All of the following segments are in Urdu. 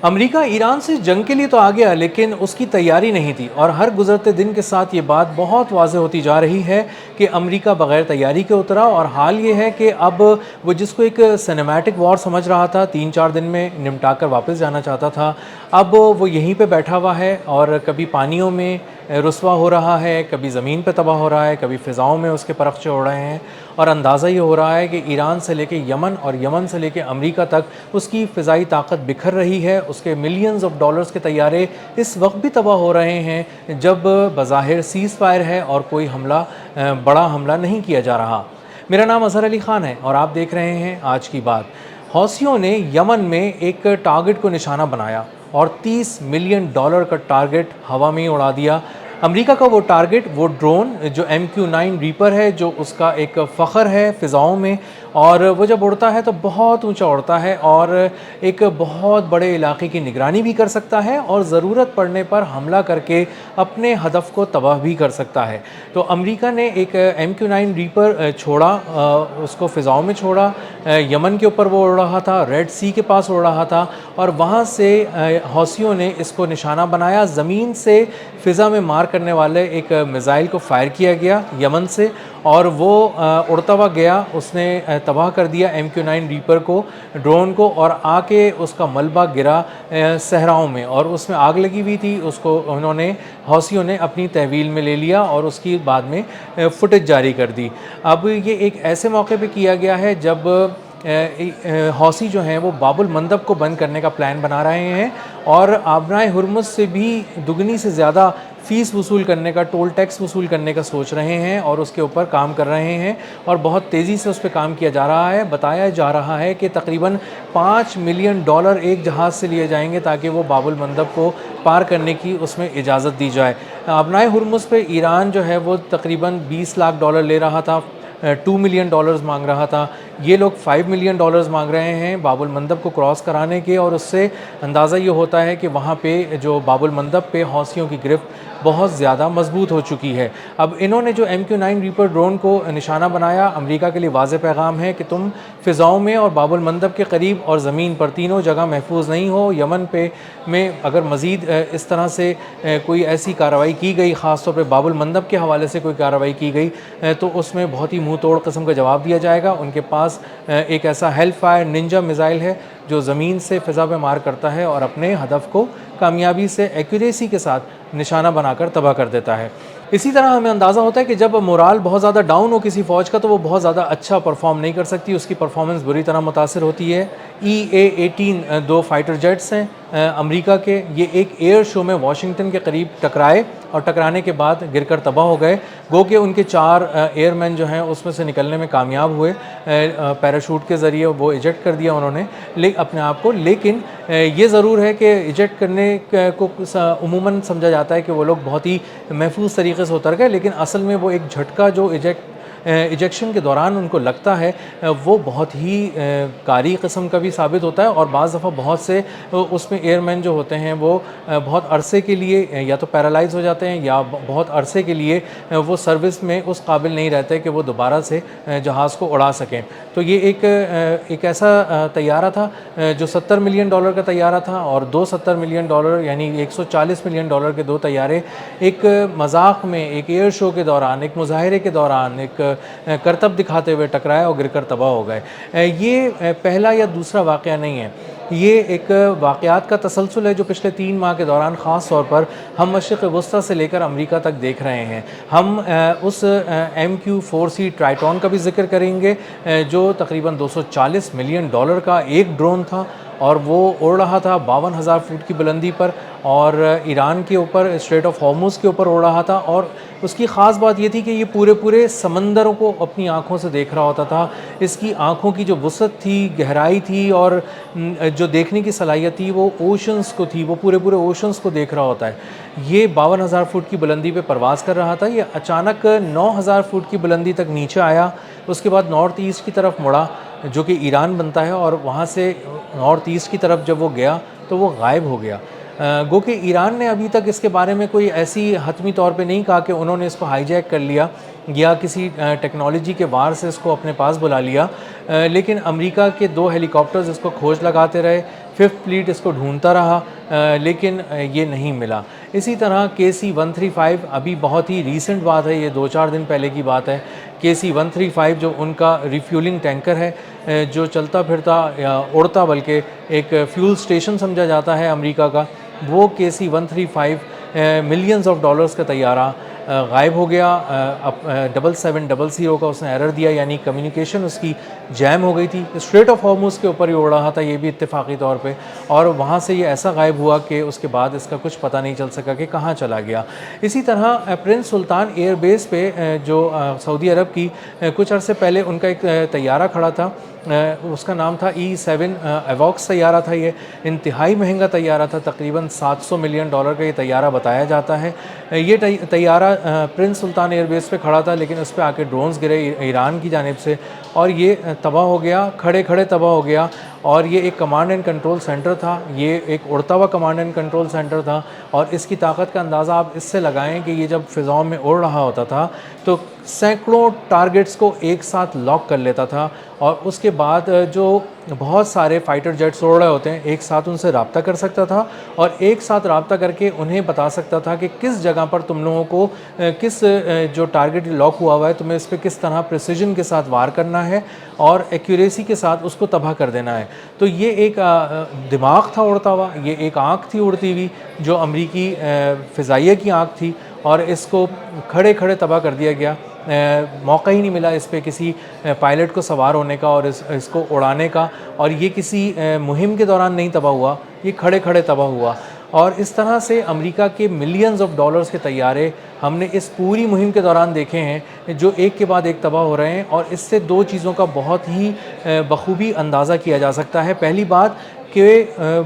امریکہ ایران سے جنگ کے لیے تو آ گیا، لیکن اس کی تیاری نہیں تھی، اور ہر گزرتے دن کے ساتھ یہ بات بہت واضح ہوتی جا رہی ہے کہ امریکہ بغیر تیاری کے اترا، اور حال یہ ہے کہ اب وہ جس کو ایک سینیمیٹک وار سمجھ رہا تھا، 3-4 دن میں نمٹا کر واپس جانا چاہتا تھا، اب وہ یہیں پہ بیٹھا ہوا ہے، اور کبھی پانیوں میں رسوا ہو رہا ہے، کبھی زمین پہ تباہ ہو رہا ہے، کبھی فضاؤں میں اس کے پرخچے اڑ رہے ہیں، اور اندازہ یہ ہو رہا ہے کہ ایران سے لے کے یمن اور یمن سے لے کے امریکہ تک اس کی فضائی طاقت بکھر رہی ہے، اس کے ملینز آف ڈالرز کے طیارے اس وقت بھی تباہ ہو رہے ہیں جب بظاہر سیز فائر ہے اور کوئی حملہ، بڑا حملہ نہیں کیا جا رہا۔ میرا نام اظہر علی خان ہے اور آپ دیکھ رہے ہیں آج کی بات۔ حوثیوں نے یمن میں ایک ٹارگٹ کو نشانہ بنایا اور $30 ملین کا ٹارگٹ ہوا میں اڑا دیا۔ امریکہ کا وہ ٹارگٹ، وہ ڈرون جو MQ-9 ریپر ہے، جو اس کا ایک فخر ہے فضاؤں میں، اور وہ جب اڑتا ہے تو بہت اونچا اڑتا ہے اور ایک بہت بڑے علاقے کی نگرانی بھی کر سکتا ہے، اور ضرورت پڑنے پر حملہ کر کے اپنے ہدف کو تباہ بھی کر سکتا ہے۔ تو امریکہ نے ایک MQ-9 ریپر چھوڑا، اس کو فضاؤں میں چھوڑا، یمن کے اوپر وہ اڑ رہا تھا، ریڈ سی کے پاس اڑ رہا تھا، اور وہاں سے حوثیوں نے اس کو نشانہ بنایا، زمین سے فضا میں مار کرنے والے ایک میزائل کو فائر کیا گیا یمن سے، اور وہ اڑتا ہوا گیا، اس نے تباہ کر دیا MQ-9 ریپر کو، ڈرون کو، اور آ کے اس کا ملبہ گرا صحراؤں میں، اور اس میں آگ لگی ہوئی تھی، اس کو انہوں نے، حوثیوں نے اپنی تحویل میں لے لیا اور اس کی بعد میں فوٹیج جاری کر دی۔ اب یہ ایک ایسے موقع پہ کیا گیا ہے جب حوثی جو ہیں وہ باب المندب کو بند کرنے کا پلان بنا رہے ہیں، اور آبنائے ہرمز سے بھی دگنی سے زیادہ فیس وصول کرنے کا، ٹول ٹیکس وصول کرنے کا سوچ رہے ہیں، اور اس کے اوپر کام کر رہے ہیں، اور بہت تیزی سے اس پہ کام کیا جا رہا ہے۔ بتایا جا رہا ہے کہ تقریباً $5 ملین ایک جہاز سے لیے جائیں گے تاکہ وہ باب المندب کو پار کرنے کی اس میں اجازت دی جائے۔ آبنائے ہرمز پہ ایران جو ہے وہ تقریباً $20 لاکھ لے رہا تھا، $2 ملین مانگ رہا تھا، یہ لوگ $5 ملین مانگ رہے ہیں باب المندب کو کراس کرانے کے، اور اس سے اندازہ یہ ہوتا ہے کہ وہاں پہ جو باب المندب پہ حوثیوں کی گرفت بہت زیادہ مضبوط ہو چکی ہے۔ اب انہوں نے جو MQ-9 ریپر ڈرون کو نشانہ بنایا، امریکہ کے لیے واضح پیغام ہے کہ تم فضاؤں میں اور باب المندب کے قریب اور زمین پر تینوں جگہ محفوظ نہیں ہو۔ یمن پہ میں اگر مزید اس طرح سے کوئی ایسی کارروائی کی گئی، خاص طور پہ باب المندب کے حوالے سے کوئی کارروائی کی گئی، تو اس میں بہت ہی منہ توڑ قسم کا جواب دیا جائے گا۔ ان کے پاس ایک ایسا ہیل فائر ننجا میزائل ہے جو زمین سے فضا پہ مار کرتا ہے اور اپنے ہدف کو کامیابی سے، ایکوریسی کے ساتھ نشانہ بنا کر تباہ کر دیتا ہے۔ اسی طرح ہمیں اندازہ ہوتا ہے کہ جب مورال بہت زیادہ ڈاؤن ہو کسی فوج کا تو وہ بہت زیادہ اچھا پرفارم نہیں کر سکتی، اس کی پرفارمنس بری طرح متاثر ہوتی ہے۔ EA-18 دو فائٹر جیٹس ہیں امریکہ کے، یہ ایک ایئر شو میں واشنگٹن کے قریب ٹکرائے، اور ٹکرانے کے بعد گر کر تباہ ہو گئے، گو کہ ان کے 4 ایئر مین جو ہیں اس میں سے نکلنے میں کامیاب ہوئے، پیراشوٹ کے ذریعے وہ ایجیکٹ کر دیا انہوں نے اپنے آپ کو۔ لیکن یہ ضرور ہے کہ ایجیکٹ کرنے کو عموماً سمجھا جاتا ہے کہ وہ لوگ بہت ہی محفوظ طریقے سے اتر گئے، لیکن اصل میں وہ ایک جھٹکا جو ایجیکشن کے دوران ان کو لگتا ہے وہ بہت ہی کاری قسم کا بھی ثابت ہوتا ہے، اور بعض دفعہ بہت سے اس میں ایئر مین جو ہوتے ہیں وہ بہت عرصے کے لیے یا تو پیرالائز ہو جاتے ہیں، یا بہت عرصے کے لیے وہ سروس میں اس قابل نہیں رہتے کہ وہ دوبارہ سے جہاز کو اڑا سکیں۔ تو یہ ایک ایسا طیارہ تھا جو $70 ملین کا طیارہ تھا، اور دو $70 ملین یعنی $140 ملین کے دو طیارے ایک مذاق میں، ایک ایئر شو کے دوران، ایک مظاہرے کے دوران، ایک کرتب دکھاتے ہوئے ٹکرائے اور گر کر تباہ ہو گئے۔ یہ پہلا یا دوسرا واقعہ نہیں ہے، یہ ایک واقعات کا تسلسل ہے جو پچھلے 3 ماہ کے دوران خاص طور پر ہم مشرق وسطیٰ سے لے کر امریکہ تک دیکھ رہے ہیں۔ ہم اس MQ-4C ٹرائٹون کا بھی ذکر کریں گے جو تقریباً $240 ملین کا ایک ڈرون تھا، اور وہ اڑ رہا تھا 52,000 فٹ کی بلندی پر، اور ایران کے اوپر، اسٹریٹ آف ہارمز کے اوپر اڑ رہا تھا، اور اس کی خاص بات یہ تھی کہ یہ پورے سمندروں کو اپنی آنکھوں سے دیکھ رہا ہوتا تھا۔ اس کی آنکھوں کی جو وسعت تھی، گہرائی تھی، اور جو دیکھنے کی صلاحیت تھی وہ اوشنز کو تھی، وہ پورے اوشنز کو دیکھ رہا ہوتا ہے۔ یہ 52,000 فٹ کی بلندی پہ پرواز کر رہا تھا، یہ اچانک 9,000 فٹ کی بلندی تک نیچے آیا، اس کے بعد نارتھ ایسٹ کی طرف مڑا جو کہ ایران بنتا ہے، اور وہاں سے نارتھ ایسٹ کی طرف جب وہ گیا تو وہ غائب ہو گیا۔ گو کہ ایران نے ابھی تک اس کے بارے میں کوئی ایسی حتمی طور پہ نہیں کہا کہ انہوں نے اس کو ہائی جیک کر لیا یا کسی ٹیکنالوجی کے وار سے اس کو اپنے پاس بلا لیا، لیکن امریکہ کے 2 ہیلی کاپٹرز اس کو کھوج لگاتے رہے، 5th فلیٹ اس کو ڈھونڈتا رہا لیکن یہ نہیں ملا۔ اسی طرح KC-135 ابھی بہت ہی ریسنٹ بات ہے، یہ 2-4 دن پہلے کی بات ہے۔ KC-135 جو ان کا ریفیولنگ ٹینکر ہے، جو چلتا پھرتا یا اڑتا بلکہ ایک فیول سٹیشن سمجھا جاتا ہے امریکہ کا، وہ KC-135 ملینز آف ڈالرز کا طیارہ غائب ہو گیا۔ 7700 کا اس نے ایرر دیا، یعنی کمیونیکیشن اس کی جیم ہو گئی تھی۔ اسٹریٹ آف ہارموز کے اوپر ہی اڑ رہا تھا یہ بھی اتفاقی طور پہ، اور وہاں سے یہ ایسا غائب ہوا کہ اس کے بعد اس کا کچھ پتہ نہیں چل سکا کہ کہاں چلا گیا۔ اسی طرح پرنس سلطان ایئر بیس پہ جو سعودی عرب کی کچھ عرصے پہلے ان کا ایک طیارہ کھڑا تھا، اس کا نام تھا E-7 ایووکس طیارہ تھا۔ یہ انتہائی مہنگا طیارہ تھا، تقریباً $700 ملین کا یہ طیارہ بتایا جاتا ہے۔ یہ طیارہ پرنس سلطان ایئر بیس پہ کھڑا تھا، لیکن اس پہ آ کے ڈرونز گرے ایران کی جانب سے، اور یہ تباہ ہو گیا، کھڑے کھڑے تباہ ہو گیا۔ اور یہ ایک کمانڈ اینڈ کنٹرول سینٹر تھا، یہ ایک اڑتا ہوا کمانڈ اینڈ کنٹرول سینٹر تھا، اور اس کی طاقت کا اندازہ آپ اس سے لگائیں کہ یہ جب فضاؤں میں اڑ رہا ہوتا تھا تو سینکڑوں ٹارگٹس کو ایک ساتھ لاک کر لیتا تھا، اور اس کے بعد جو بہت سارے فائٹر جیٹس اڑ رہے ہوتے ہیں ایک ساتھ ان سے رابطہ کر سکتا تھا، اور ایک ساتھ رابطہ کر کے انہیں بتا سکتا تھا کہ کس جگہ پر تم لوگوں کو کس جو ٹارگٹ لاک ہوا ہوا ہے تمہیں اس پہ کس طرح پریسیجن کے ساتھ وار کرنا ہے اور ایکوریسی کے ساتھ اس کو تباہ کر دینا ہے۔ تو یہ ایک دماغ تھا اڑتا ہوا، یہ ایک آنکھ تھی اڑتی ہوئی جو امریکی فضائیہ کی آنکھ تھی، اور اس کو کھڑے کھڑے تباہ کر دیا گیا۔ موقع ہی نہیں ملا اس پہ کسی پائلٹ کو سوار ہونے کا اور اس کو اڑانے کا، اور یہ کسی مہم کے دوران نہیں تباہ ہوا، یہ کھڑے کھڑے تباہ ہوا۔ اور اس طرح سے امریکہ کے ملینز آف ڈالرز کے طیارے ہم نے اس پوری مہم کے دوران دیکھے ہیں جو ایک کے بعد ایک تباہ ہو رہے ہیں، اور اس سے دو چیزوں کا بہت ہی بخوبی اندازہ کیا جا سکتا ہے۔ پہلی بات کہ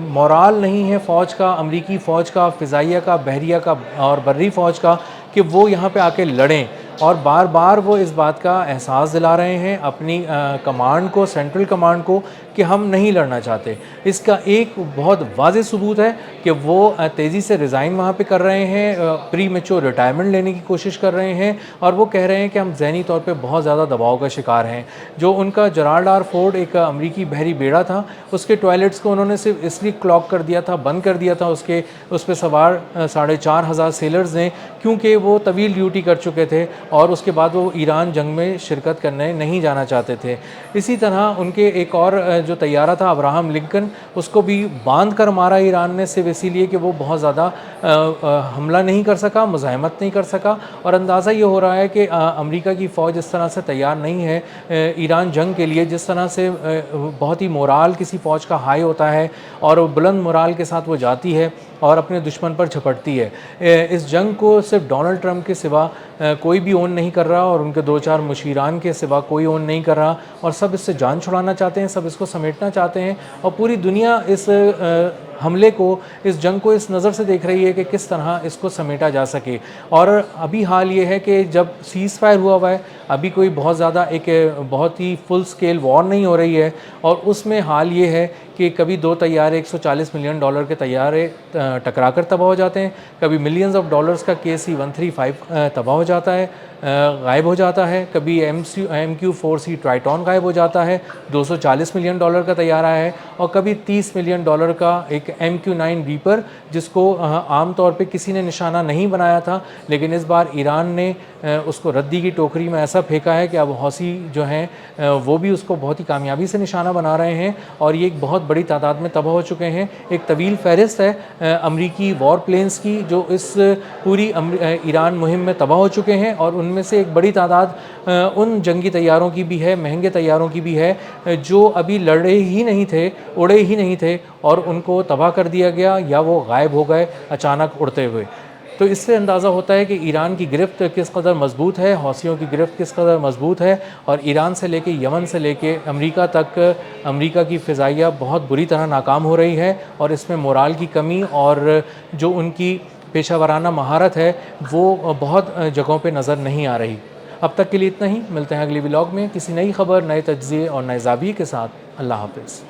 مورال نہیں ہے فوج کا، امریکی فوج کا، فضائیہ کا، بحریہ کا اور بری فوج کا، کہ وہ یہاں پہ آ کے لڑیں، اور بار بار وہ اس بات کا احساس دلا رہے ہیں اپنی کمانڈ کو، سینٹرل کمانڈ کو، کہ ہم نہیں لڑنا چاہتے۔ اس کا ایک بہت واضح ثبوت ہے کہ وہ تیزی سے ریزائن وہاں پہ کر رہے ہیں، پری میچور ریٹائرمنٹ لینے کی کوشش کر رہے ہیں، اور وہ کہہ رہے ہیں کہ ہم ذہنی طور پہ بہت زیادہ دباؤ کا شکار ہیں۔ جو ان کا جرالڈ آر فورڈ ایک امریکی بحری بیڑا تھا، اس کے ٹوائلٹس کو انہوں نے صرف اس لیے کلاک کر دیا تھا، بند کر دیا تھا اس پہ سوار 4500 سیلرز نے، کیونکہ وہ طویل ڈیوٹی کر چکے تھے اور اس کے بعد وہ ایران جنگ میں شرکت کرنے نہیں جانا چاہتے تھے۔ اسی طرح ان کے ایک اور جو طیارہ تھا ابراہم لنکن، اس کو بھی باندھ کر مارا ایران نے، صرف اسی لیے کہ وہ بہت زیادہ حملہ نہیں کر سکا، مزاحمت نہیں کر سکا۔ اور اندازہ یہ ہو رہا ہے کہ امریکہ کی فوج اس طرح سے تیار نہیں ہے ایران جنگ کے لیے، جس طرح سے بہت ہی مورال کسی فوج کا ہائی ہوتا ہے اور وہ بلند مورال کے ساتھ وہ جاتی ہے اور اپنے دشمن پر جھپٹتی ہے۔ اس جنگ کو صرف ڈونلڈ ٹرمپ کے سوا کوئی بھی اون نہیں کر رہا، اور ان کے 2-4 مشیران کے سوا کوئی اون نہیں کر رہا، اور سب اس سے جان چھڑانا چاہتے ہیں، سب اس کو سمیٹنا چاہتے ہیں، اور پوری دنیا اس حملے کو، اس جنگ کو اس نظر سے دیکھ رہی ہے کہ کس طرح اس کو سمیٹا جا سکے۔ اور ابھی حال یہ ہے کہ جب سیز فائر ہوا ہے، ابھی کوئی بہت زیادہ ایک بہت ہی فل سکیل وار نہیں ہو رہی ہے، اور اس میں حال یہ ہے کہ کبھی 2 طیارے $140 ملین کے طیارے ٹکرا کر تباہ ہو جاتے ہیں، کبھی ملینز آف ڈالرز کا KC-135 تباہ ہو جاتا ہے، غائب ہو جاتا ہے، کبھی MQ-4C ٹرائٹون غائب ہو جاتا ہے، $240 ملین کا طیارہ ہے، اور کبھی $30 ملین کا ایک MQ-9 ریپر، جس کو عام طور پہ کسی نے نشانہ نہیں بنایا تھا، لیکن اس بار ایران نے اس کو ردی کی ٹوکری میں ایسا پھینکا ہے کہ اب حوثی جو ہیں وہ بھی اس کو بہت ہی کامیابی سے نشانہ بنا رہے ہیں، اور یہ ایک بہت بڑی تعداد میں تباہ ہو چکے ہیں۔ ایک طویل فہرست ہے امریکی وار پلینز کی جو اس پوری ایران مہم میں تباہ ہو چکے ہیں، اور ان میں سے ایک بڑی تعداد ان جنگی طیاروں کی بھی ہے، مہنگے طیاروں کی بھی ہے، جو ابھی لڑے ہی نہیں تھے، اڑے ہی نہیں تھے، اور ان کو تباہ کر دیا گیا یا وہ غائب ہو گئے اچانک اڑتے ہوئے۔ تو اس سے اندازہ ہوتا ہے کہ ایران کی گرفت کس قدر مضبوط ہے، حوثیوں کی گرفت کس قدر مضبوط ہے، اور ایران سے لے کے یمن سے لے کے امریکہ تک امریکہ کی فضائیہ بہت بری طرح ناکام ہو رہی ہے، اور اس میں مورال کی کمی اور جو ان کی پیشہ ورانہ مہارت ہے وہ بہت جگہوں پہ نظر نہیں آ رہی۔ اب تک کے لیے اتنا ہی، ملتے ہیں اگلی ولاگ میں کسی نئی خبر، نئے تجزیے اور نئے زاویے کے ساتھ۔ اللہ حافظ۔